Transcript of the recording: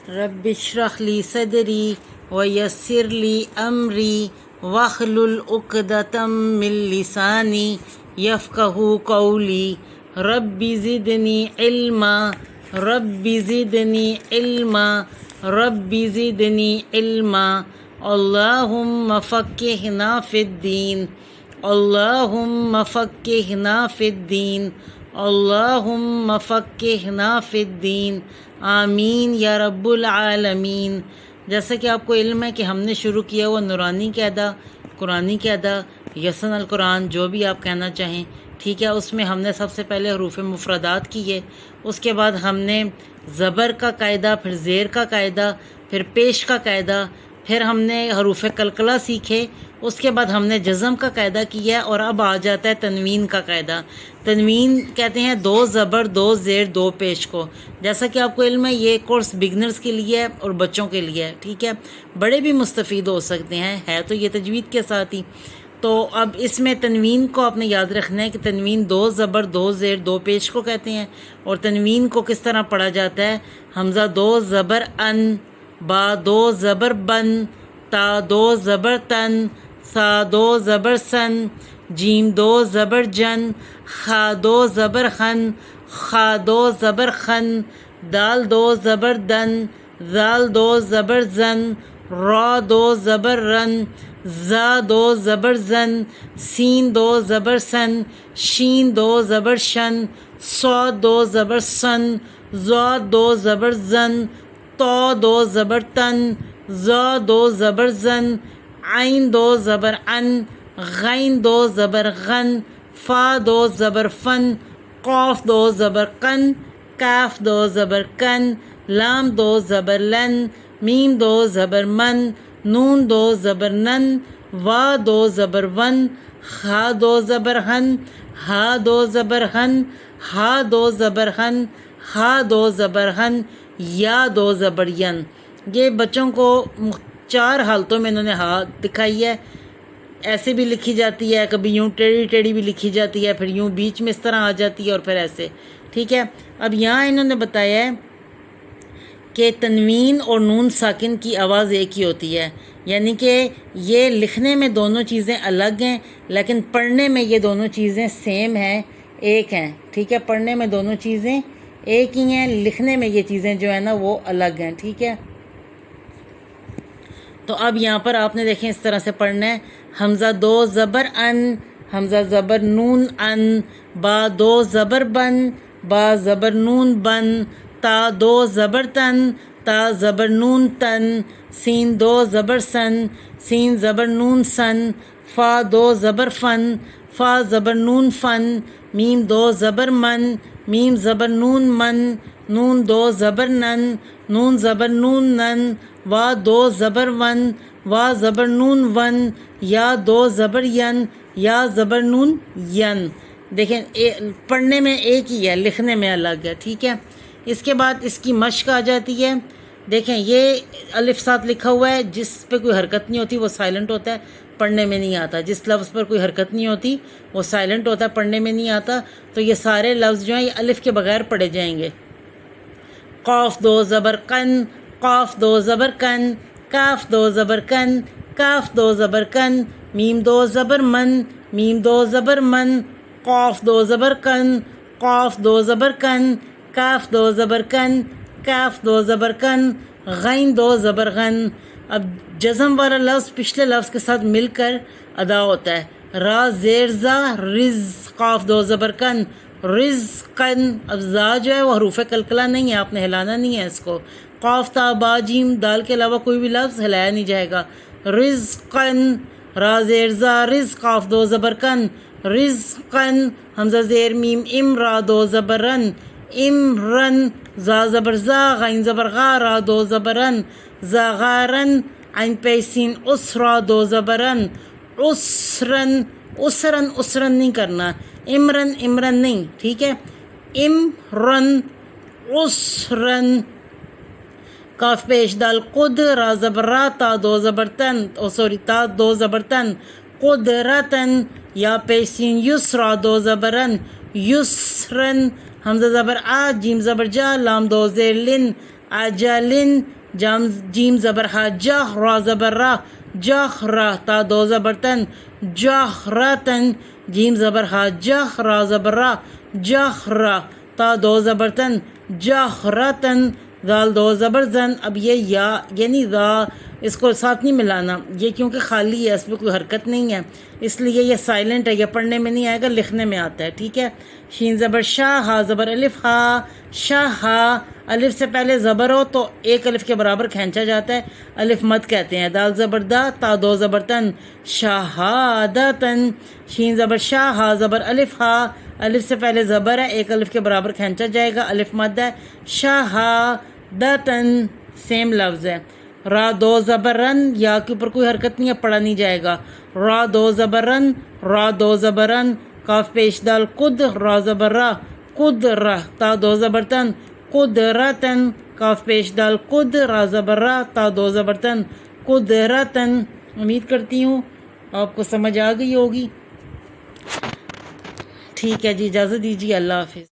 رب اشرح لی صدری ویسر لی امری واحلل عقدۃ من لسانی یفقہوا قولی رب زدنی علما رب زدنی علما رب زدنی علما اللہم فقہنا فی الدین اللہم فقہنا فی الدین اللہم فقہنا فی الدین آمین یا رب العالمین۔ جیسا کہ آپ کو علم ہے کہ ہم نے شروع کیا ہوا نورانی قاعدہ، قرآنی قاعدہ، یسن القرآن، جو بھی آپ کہنا چاہیں، ٹھیک ہے۔ اس میں ہم نے سب سے پہلے حروف مفردات کیے، اس کے بعد ہم نے زبر کا قاعدہ، پھر زیر کا قاعدہ، پھر پیش کا قاعدہ، پھر ہم نے حروف قلقلہ سیکھے، اس کے بعد ہم نے جزم کا قاعدہ کیا، اور اب آ جاتا ہے تنوین کا قاعدہ۔ تنوین کہتے ہیں دو زبر دو زیر دو پیش کو۔ جیسا کہ آپ کو علم ہے یہ کورس بگنرز کے لیے ہے اور بچوں کے لیے ہے، ٹھیک ہے۔ بڑے بھی مستفید ہو سکتے ہیں، ہے تو یہ تجوید کے ساتھ ہی۔ تو اب اس میں تنوین کو آپ نے یاد رکھنا ہے کہ تنوین دو زبر دو زیر دو پیش کو کہتے ہیں، اور تنوین کو کس طرح پڑھا جاتا ہے؟ حمزہ دو زبر ان، با دو زبر بن، تا دو زبر تن، سا دو زبر سن، جیم دو زبر جن، خا دو زبر خن، خا دو زبر خن، دال دو زبر دن، زال دو زبر زن، را دو زبر رن، زا دو زبر زن، سین دو زبر سن، شین دو زبر شن، صاد دو زبر سن، ضاد دو زبر زن، تو دو زبر تن، زا دو زبر زن، عین دو زبر ان، غین دو زبر غن، فا دو زبر فن، قاف دو زبر قن، کاف دو زبر کن، لام دو زبر لن، میم دو زبر من، نون دو زبر نن، وا دو زبر ون، خا دو زبر ہن، ہا دو زبر ہن، ہا دو زبر ہن، ہا دو زبر ہن، یا دو زبر ین۔ یہ بچوں کو چار حالتوں میں انہوں نے ہا دکھائی ہے، ایسے بھی لکھی جاتی ہے، کبھی یوں ٹیڑھی ٹیڑھی بھی لکھی جاتی ہے، پھر یوں بیچ میں اس طرح آ جاتی ہے، اور پھر ایسے، ٹھیک ہے۔ اب یہاں انہوں نے بتایا ہے کہ تنوین اور نون ساکن کی آواز ایک ہی ہوتی ہے، یعنی کہ یہ لکھنے میں دونوں چیزیں الگ ہیں، لیکن پڑھنے میں یہ دونوں چیزیں سیم ہیں، ایک ہیں، ٹھیک ہے۔ پڑھنے میں دونوں چیزیں ایک ہی ہیں، لکھنے میں یہ چیزیں جو ہیں نا وہ الگ ہیں، ٹھیک ہے۔ تو اب یہاں پر آپ نے دیکھیں اس طرح سے پڑھنا ہے، حمزہ دو زبر ان، حمزہ زبر نون ان، با دو زبر بن، با زبر نون بن، تا دو زبر تن، تا زبر نون تن، سین دو زبر سن، سین زبر نون سن، فا دو زبر فن، فا زبر نون فن، میم دو زبر من، میم زبر نون من، نون دو زبر نن، نون زبر نون نن، وا دو زبر ون، وا زبر نون ون، یا دو زبر ین، یا زبر نون ین۔ دیکھیں پڑھنے میں ایک ہی ہے، لکھنے میں الگ ہے، ٹھیک ہے۔ اس کے بعد اس کی مشق آ جاتی ہے۔ دیکھیں یہ الف ساتھ لکھا ہوا ہے، جس پہ کوئی حرکت نہیں ہوتی وہ سائلنٹ ہوتا ہے، پڑھنے میں نہیں آتا۔ جس لفظ پر کوئی حرکت نہیں ہوتی وہ سائلنٹ ہوتا ہے، پڑھنے میں نہیں آتا۔ تو یہ سارے لفظ جو ہیں یہ الف کے بغیر پڑھے جائیں گے۔ قاف دو زبر قن، قاف دو زبر کن، کاف دو زبر کن، کاف دو زبر کن، میم دو زبر من، میم دو زبر من، قاف دو زبر کن، قاف دو زبر کن، کاف دو زبر کن، کاف دو زبر کن، غین دو زبر غن۔ اب جزم والا لفظ پچھلے لفظ کے ساتھ مل کر ادا ہوتا ہے، را زیر زا رز، قاف دو زبر کن، رزقن۔ اب زا جو ہے وہ حروف قلقلہ نہیں ہے، آپ نے ہلانا نہیں ہے اس کو۔ قاف تا با جیم دال کے علاوہ کوئی بھی لفظ ہلایا نہیں جائے گا۔ رزقن، را زیر زا رز، قاف دو زبر کن، رزقن، حمزہ زیر میم ام، را دو زبر رن، امرن، زا زبر زا، غین زبر غا، را دو زبرن، زاغارن، عین پیسین اسرا دو زبرن، اسرن، اسرن اسرن نہیں کرنا، امرن امرن نہیں، ٹھیک ہے۔ امرن، اسرن، کاف پیش دال قد، را زبر را، تا دو زبر تن، تا دو زبر تن، قدرتن، یا پیسین یسرا دو زبرن، یسرن، حمزہ زبر آ، جیم زبر جا، لام دو زیر لن، اجلن جیم زبر ہا جہ را زبر را جہ را تا دو زبر تن جہرتن جیم زبر ہا جہ را زبر را جہ را تا دو زبر تن جہرتن ذال دو زبر زن. اب یہ یا یعنی ذا اس کو ساتھ نہیں ملانا، یہ کیونکہ خالی ہے، اس پہ کوئی حرکت نہیں ہے، اس لیے یہ سائلنٹ ہے، یہ پڑھنے میں نہیں آئے گا، لکھنے میں آتا ہے. ٹھیک ہے. شین زبر شاہ ہا زبر الف ہا شاہ ہا. الف سے پہلے زبر ہو تو ایک الف کے برابر کھینچا جاتا ہے، الف مد کہتے ہیں. دال زبر دا تا دو زبر تن شہادتن. شین زبر شاہ ہا زبر الف ہا. الف سے پہلے زبر ہے، ایک الف کے برابر کھینچا جائے گا، الف مد ہے. شہادتن سیم لفظ ہے. را دو زبر رن، یا کے اوپر کوئی حرکت نہیں ہے، پڑھا نہیں جائے گا. را دو زبر رن را دو زبر رن. کاف پیش دال قد را زبر را قد را تا دو زبر تن قدرتن. کاف پیش دال قد را زبر را تا دو زبر تن قدرتن. امید کرتی ہوں آپ کو سمجھ آ گئی ہوگی. ٹھیک ہے جی، اجازت دیجیے. اللہ حافظ.